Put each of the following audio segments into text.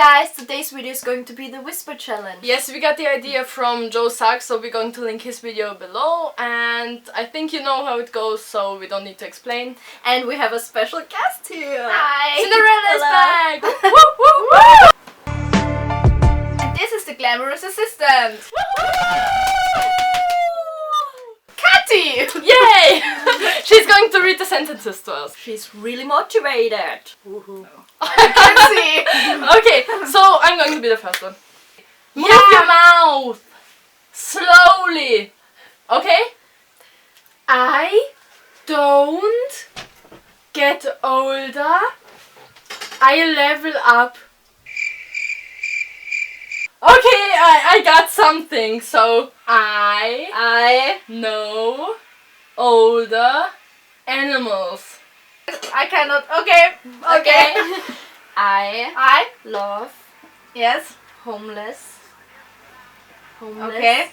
guys, today's video is going to be the whisper challenge. Yes, we got the idea from Joe Sachs, so we're going to link his video below, and I think you know how it goes, so we don't need to explain. And we have a special guest here. Hi! Cinderella's back! Woo, woo, woo! And this is the glamorous assistant. Katy! Yay! She's going to read the sentences to us. She's really motivated. Woohoo. You can see. Okay, so I'm going to be the first one. Move your mouth! Slowly! Okay? I don't get older. I level up. Okay, I got something. So I know older animals. I cannot. Okay. I love. yes Homeless. okay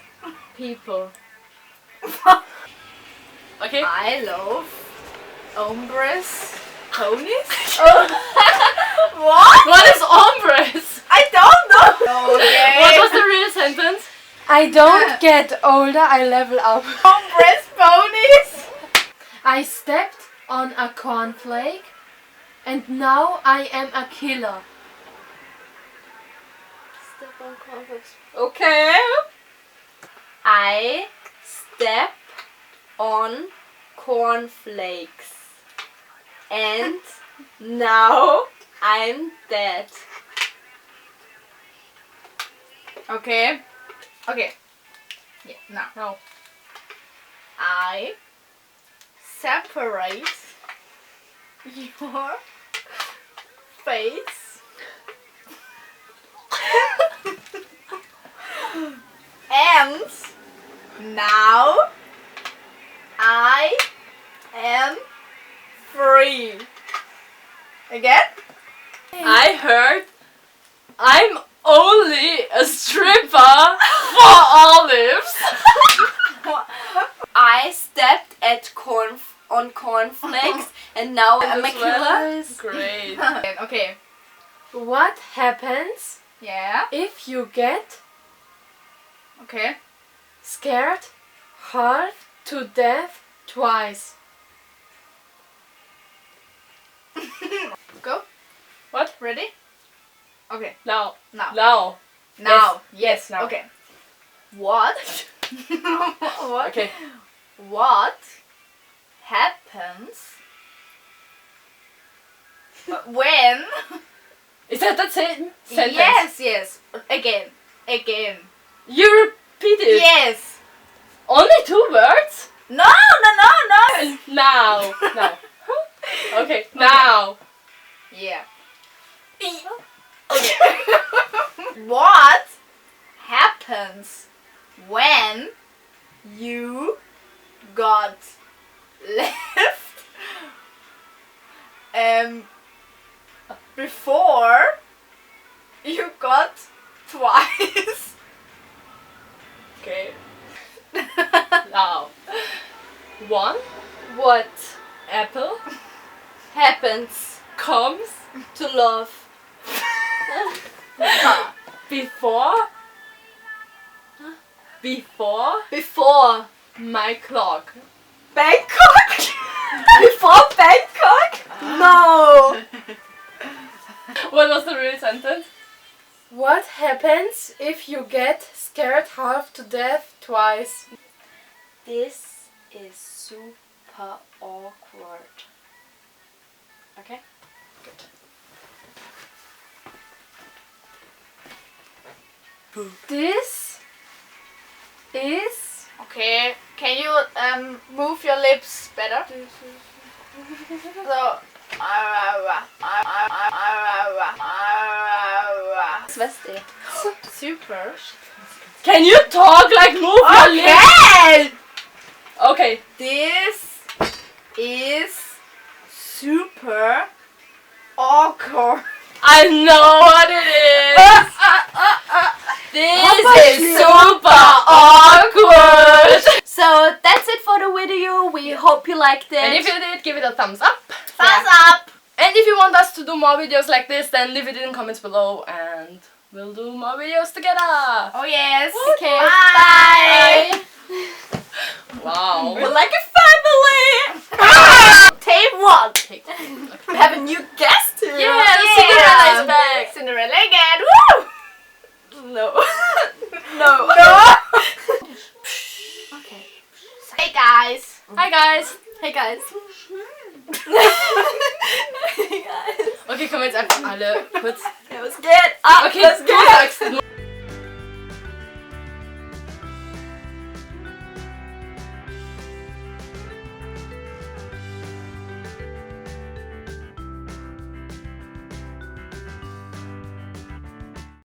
people. Okay. I love hombres. Ponies? What is hombres? I don't know. Okay. What was the real sentence? I don't get older, I level up. Hombres, ponies. I stepped on a cornflake and now I am a killer. Step on cornflakes. Okay. I step on cornflakes and now I'm dead. Okay. Yeah, now. No. I separate your face and now I am free. Again? I heard I'm only a stripper for olives. I stepped on cornflakes and now I'm a killer. Great. Okay. What happens Yeah. if you get Okay. scared half to death twice? Go. What? Ready? Okay. Now. Now. Now. Now. Yes, now. Okay. What? What? Okay. What happens when? Is that the same sentence? Yes. Again. You repeat it. Yes. Only 2 words? No. Now. Okay. Now. Yeah. Okay. What happens when you got left before you got twice? Okay. Now. 1 What apple happens comes to love? before Before my clock. Bangkok? Before Bangkok? No. What was the real sentence? What happens if you get scared half to death twice? This is super awkward. Okay? Good. This is Okay, can you move your lips better? So, Svesti. Super. Can you talk like move your lips? Okay! Okay. This is super awkward. I know what it is. This is super awkward. So that's it for the video. We hope you liked it. And if you did, give it a thumbs up. Thumbs up. And if you want us to do more videos like this, then leave it in the comments below and we'll do more videos together. Oh yes. Okay. Bye. Wow. We're like a family. Tape 1. Take one. We have a new guest here. Yeah, Cinderella is back. Cinderella again. Woo! No. No. Okay. Hey guys. Hi guys. Hey guys. Hey guys. Okay, kommen jetzt einfach alle kurz. Let's get up. Okay, let's du get. sagst